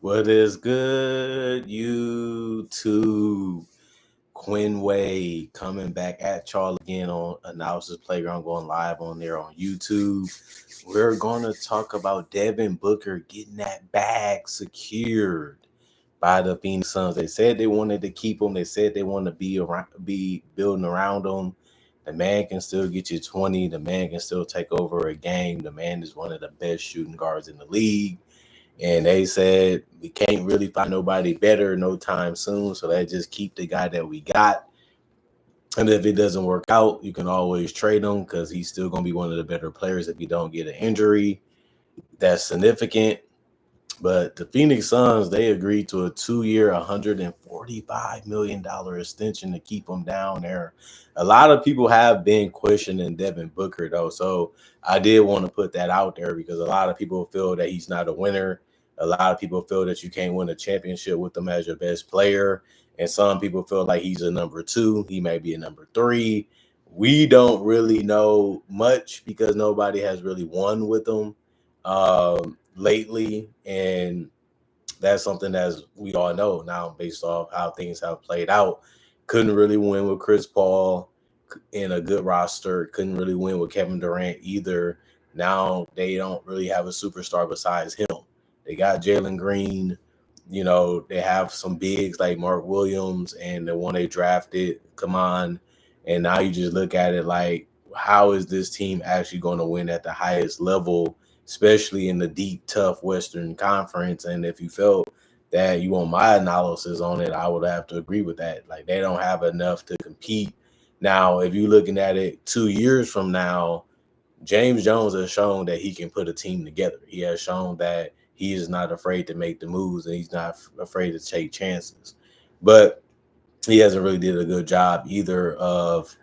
What is good, YouTube? Quinway coming back at y'all again on Analysis Playground, going live on there on YouTube. We're going to talk about Devin Booker getting that bag secured by the Phoenix Suns. They said they wanted to keep him. They said they want to be building around him. The man can still get you 20. The man can still take over a game. The man is one of the best shooting guards in the league. And they said we can't really find nobody better no time soon. So they just keep the guy that we got. And if it doesn't work out, you can always trade him because he's still going to be one of the better players if he don't get an injury that's significant. But the Phoenix Suns, they agreed to a 2-year, $145 million extension to keep him down there. A lot of people have been questioning Devin Booker, though. So I did want to put that out there because a lot of people feel that he's not a winner. A lot of people feel that you can't win a championship with him as your best player. And some people feel like he's a number 2. He may be a number 3. We don't really know much because nobody has really won with him lately, and that's something as we all know now based off how things have played out. Couldn't really win with Chris Paul in a good roster, couldn't really win with Kevin Durant either. Now they don't really have a superstar besides him. They got Jalen Green, they have some bigs like Mark Williams and the one they drafted, come on. And now you just look at it like, how is this team actually going to win at the highest level, especially in the deep, tough Western Conference? And if you felt that you want my analysis on it, I would have to agree with that. Like, they don't have enough to compete. Now, if you're looking at it 2 years from now, James Jones has shown that he can put a team together. He has shown that he is not afraid to make the moves and he's not afraid to take chances. But he hasn't really did a good job either of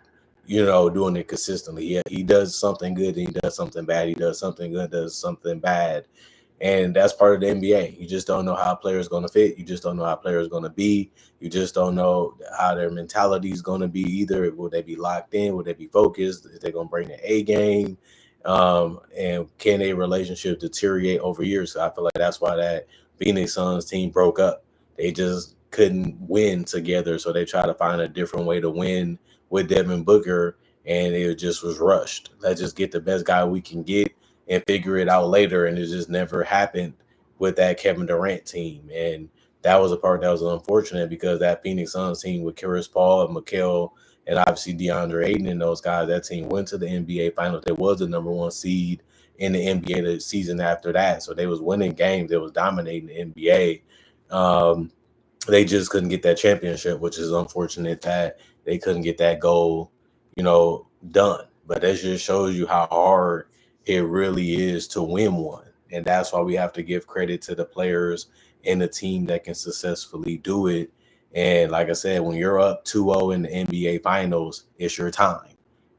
doing it consistently. He does something good and he does something bad. He does something good, does something bad. And that's part of the NBA. You just don't know how a player is going to fit. You just don't know how a player is going to be. You just don't know how their mentality is going to be either. Will they be locked in? Will they be focused? Is they going to bring the A game? And can a relationship deteriorate over years? So I feel like that's why that Phoenix Suns team broke up. They just couldn't win together. So they tried to find a different way to win with Devin Booker, and it just was rushed. Let's just get the best guy we can get and figure it out later. And it just never happened with that Kevin Durant team. And that was a part that was unfortunate because that Phoenix Suns team with Chris Paul, Mikal, and obviously DeAndre Ayton and those guys, that team went to the NBA Finals. They was the number 1 seed in the NBA the season after that. So they was winning games. They was dominating the NBA. They just couldn't get that championship, which is unfortunate that they couldn't get that goal, done. But that just shows you how hard it really is to win one. And that's why we have to give credit to the players and the team that can successfully do it. And like I said, when you're up 2-0 in the NBA Finals, it's your time.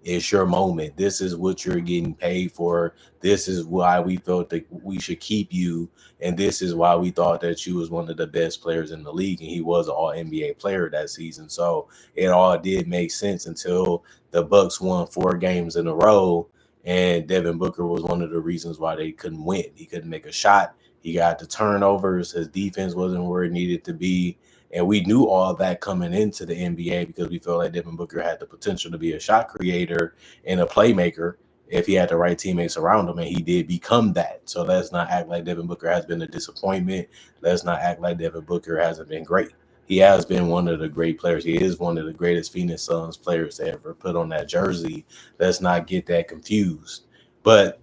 It's your moment. This is what you're getting paid for. This is why we felt that we should keep you. And this is why we thought that you was one of the best players in the league. And he was an all-NBA player that season. So it all did make sense until the Bucks won 4 games in a row. And Devin Booker was one of the reasons why they couldn't win. He couldn't make a shot. He got the turnovers. His defense wasn't where it needed to be. And we knew all that coming into the NBA because we felt like Devin Booker had the potential to be a shot creator and a playmaker if he had the right teammates around him, and he did become that. So let's not act like Devin Booker has been a disappointment. Let's not act like Devin Booker hasn't been great. He has been one of the great players. He is one of the greatest Phoenix Suns players to ever put on that jersey. Let's not get that confused. But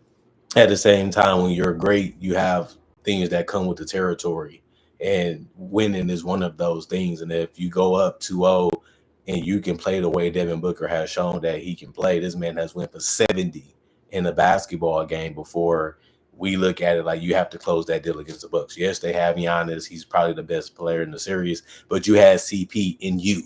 at the same time, when you're great, you have things that come with the territory. And winning is one of those things. And if you go up 2-0 and you can play the way Devin Booker has shown that he can play, this man has went for 70 in a basketball game before. We look at it like you have to close that deal against the Bucks. Yes, they have Giannis. He's probably the best player in the series. But you had CP in you.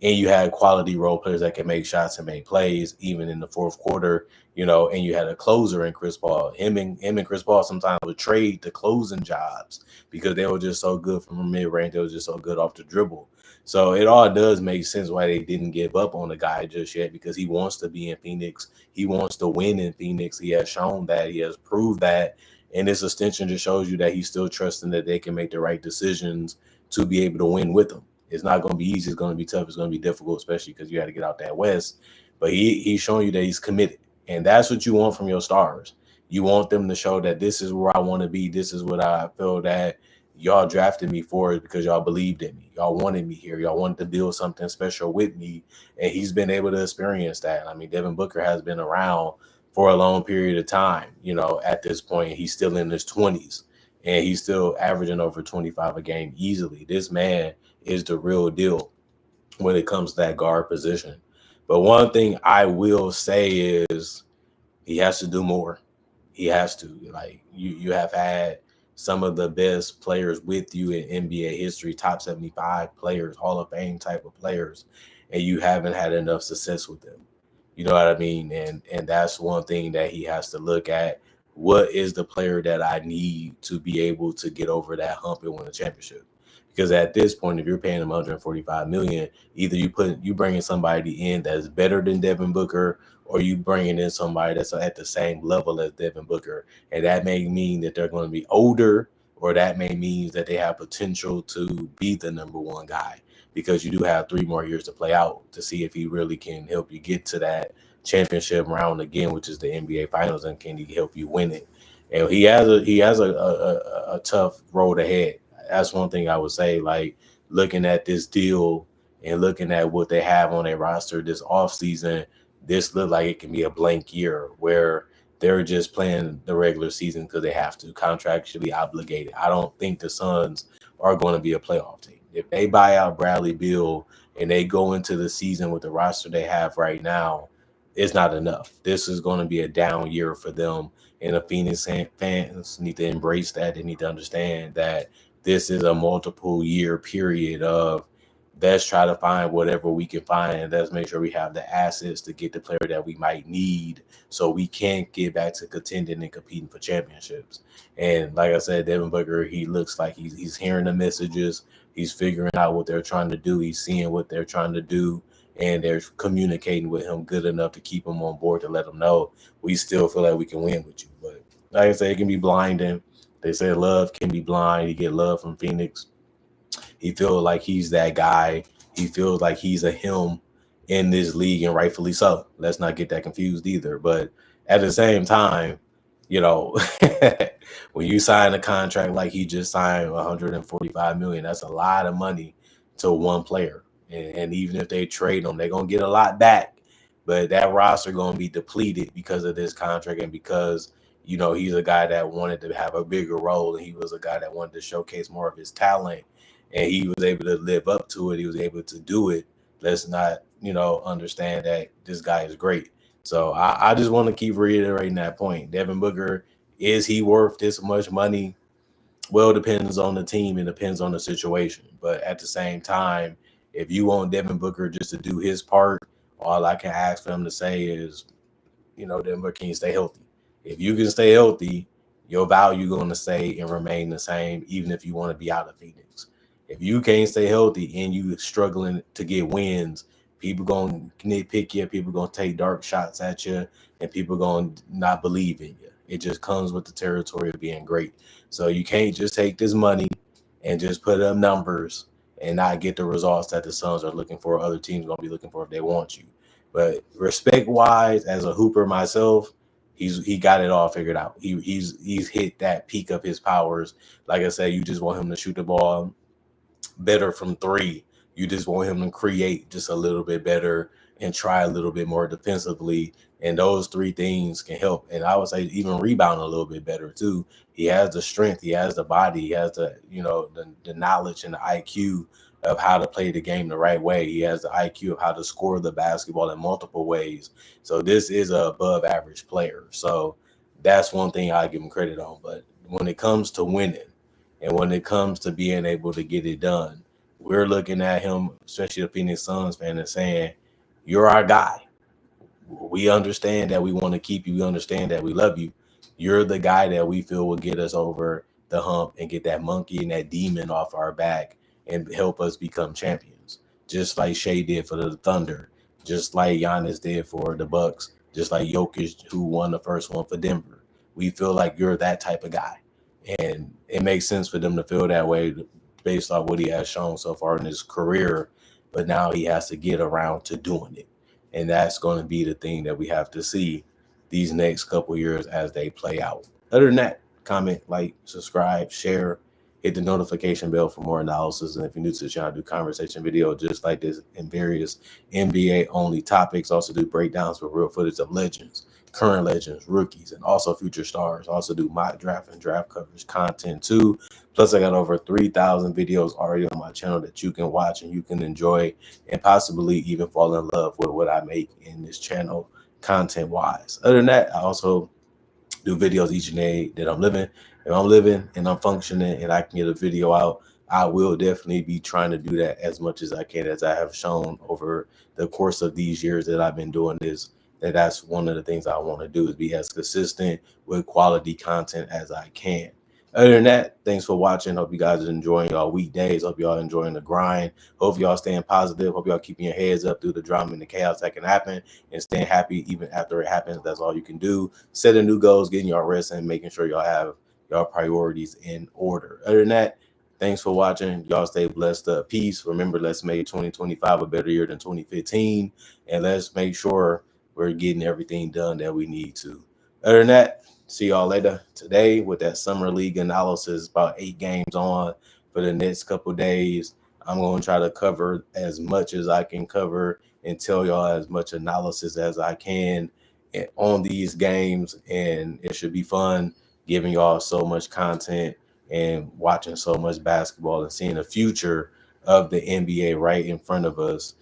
And you had quality role players that can make shots and make plays, even in the fourth quarter, and you had a closer in Chris Paul. Him and Chris Paul sometimes would trade the closing jobs because they were just so good from mid-range. They were just so good off the dribble. So it all does make sense why they didn't give up on the guy just yet, because he wants to be in Phoenix. He wants to win in Phoenix. He has shown that. He has proved that. And this extension just shows you that he's still trusting that they can make the right decisions to be able to win with him. It's not going to be easy. It's going to be tough. It's going to be difficult, especially because you got to get out that West. But he's showing you that he's committed. And that's what you want from your stars. You want them to show that this is where I want to be. This is what I feel that y'all drafted me for, is because y'all believed in me. Y'all wanted me here. Y'all wanted to build something special with me. And he's been able to experience that. I mean, Devin Booker has been around for a long period of time. At this point, he's still in his 20s and he's still averaging over 25 a game easily. This man is the real deal when it comes to that guard position. But one thing I will say is he has to do more. He has to. Like, you have had some of the best players with you in NBA history, top 75 players, Hall of Fame type of players, and you haven't had enough success with them. You know what I mean? And that's one thing that he has to look at. What is the player that I need to be able to get over that hump and win a championship? Because at this point, if you're paying him 145 million, either you bringing somebody in that's better than Devin Booker, or you bringing in somebody that's at the same level as Devin Booker. And that may mean that they're going to be older, or that may mean that they have potential to be the number one guy, because you do have 3 more years to play out to see if he really can help you get to that championship round again, which is the NBA Finals, and can he help you win it? And he has a tough road ahead. That's one thing I would say. Like, looking at this deal and looking at what they have on their roster this offseason, this look like it can be a blank year where they're just playing the regular season because they have to, contractually obligated. I don't think the Suns are going to be a playoff team. If they buy out Bradley Beal and they go into the season with the roster they have right now, it's not enough. This is going to be a down year for them. And the Phoenix fans need to embrace that. They need to understand that this is a multiple year period of, let's try to find whatever we can find, and let's make sure we have the assets to get the player that we might need so we can get back to contending and competing for championships. And like I said, Devin Booker, he looks like he's hearing the messages. He's figuring out what they're trying to do. He's seeing what they're trying to do, and they're communicating with him good enough to keep him on board, to let him know we still feel like we can win with you. But like I said, it can be blinding. They say love can be blind. You get love from Phoenix. He feels like he's that guy. He feels like he's a him in this league, and rightfully so. Let's not get that confused either. But at the same time, when you sign a contract like he just signed, 145 million, that's a lot of money to one player. And even if they trade him, they're going to get a lot back. But that roster going to be depleted because of this contract, and because he's a guy that wanted to have a bigger role, and he was a guy that wanted to showcase more of his talent, and he was able to live up to it. He was able to do it. Let's not, understand that this guy is great. So I just want to keep reiterating that point. Devin Booker, is he worth this much money? Well, it depends on the team and depends on the situation. But at the same time, if you want Devin Booker just to do his part, all I can ask for him to say is, Devin Booker, can you stay healthy? If you can stay healthy, your value going to stay and remain the same, even if you want to be out of Phoenix. If you can't stay healthy and you struggling to get wins, people going to nitpick you, people going to take dark shots at you, and people going to not believe in you. It just comes with the territory of being great. So you can't just take this money and just put up numbers and not get the results that the Suns are looking for, other teams going to be looking for if they want you. But respect-wise, as a hooper myself, he got it all figured out. He's hit that peak of his powers. Like I said, you just want him to shoot the ball better from 3. You just want him to create just a little bit better and try a little bit more defensively. And those 3 things can help. And I would say even rebound a little bit better too. He has the strength, he has the body, he has the, the knowledge and the IQ of how to play the game the right way. He has the IQ of how to score the basketball in multiple ways. So this is a above average player. So that's one thing I give him credit on. But when it comes to winning and when it comes to being able to get it done, we're looking at him, especially the Phoenix Suns fan, and saying, you're our guy. We understand that we want to keep you. We understand that we love you. You're the guy that we feel will get us over the hump and get that monkey and that demon off our back and help us become champions. Just like Shea did for the Thunder, just like Giannis did for the Bucks, just like Jokic, who won the first one for Denver. we feel like you're that type of guy. And it makes sense for them to feel that way based on what he has shown so far in his career. But now he has to get around to doing it. And that's going to be the thing that we have to see these next couple years as they play out. Other than that, comment, like, subscribe, share, hit the notification bell for more analysis. And if you're new to the channel, I do conversation video just like this in various NBA only topics. Also do breakdowns with real footage of legends, current legends, rookies, and also future stars. Also do mock draft and draft coverage content too. Plus, I got over 3,000 videos already on my channel that you can watch and you can enjoy and possibly even fall in love with what I make in this channel content wise. Other than that, I also do videos each day that I'm living. If I'm living and I'm functioning and I can get a video out, I will definitely be trying to do that as much as I can, as I have shown over the course of these years that I've been doing this. That's one of the things I want to do, is be as consistent with quality content as I can. Other than that, thanks for watching. Hope you guys are enjoying y'all weekdays. Hope y'all enjoying the grind. Hope y'all staying positive. Hope y'all keeping your heads up through the drama and the chaos that can happen, and staying happy even after it happens. That's all you can do. Setting new goals, getting y'all rest, and making sure y'all have y'all priorities in order. Other than that, thanks for watching. Y'all stay blessed. Peace. Remember, let's make 2025 a better year than 2015, and let's make sure we're getting everything done that we need to. Other than that, see y'all later today with that summer league analysis. About 8 games on for the next couple days. I'm going to try to cover as much as I can cover and tell y'all as much analysis as I can on these games, and it should be fun giving y'all so much content and watching so much basketball and seeing the future of the NBA right in front of us,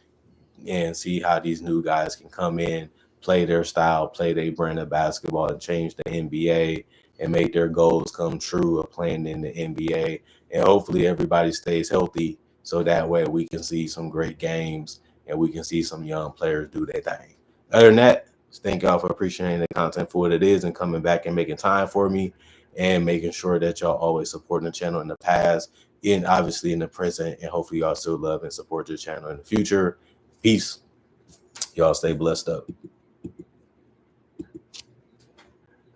and see how these new guys can come in, play their style, play their brand of basketball, and change the NBA and make their goals come true of playing in the NBA. And hopefully everybody stays healthy, so that way we can see some great games and we can see some young players do their thing. Other than that, thank y'all for appreciating the content for what it is and coming back and making time for me and making sure that y'all always supporting the channel in the past and obviously in the present. And hopefully y'all still love and support the channel in the future. Peace. Y'all stay blessed up.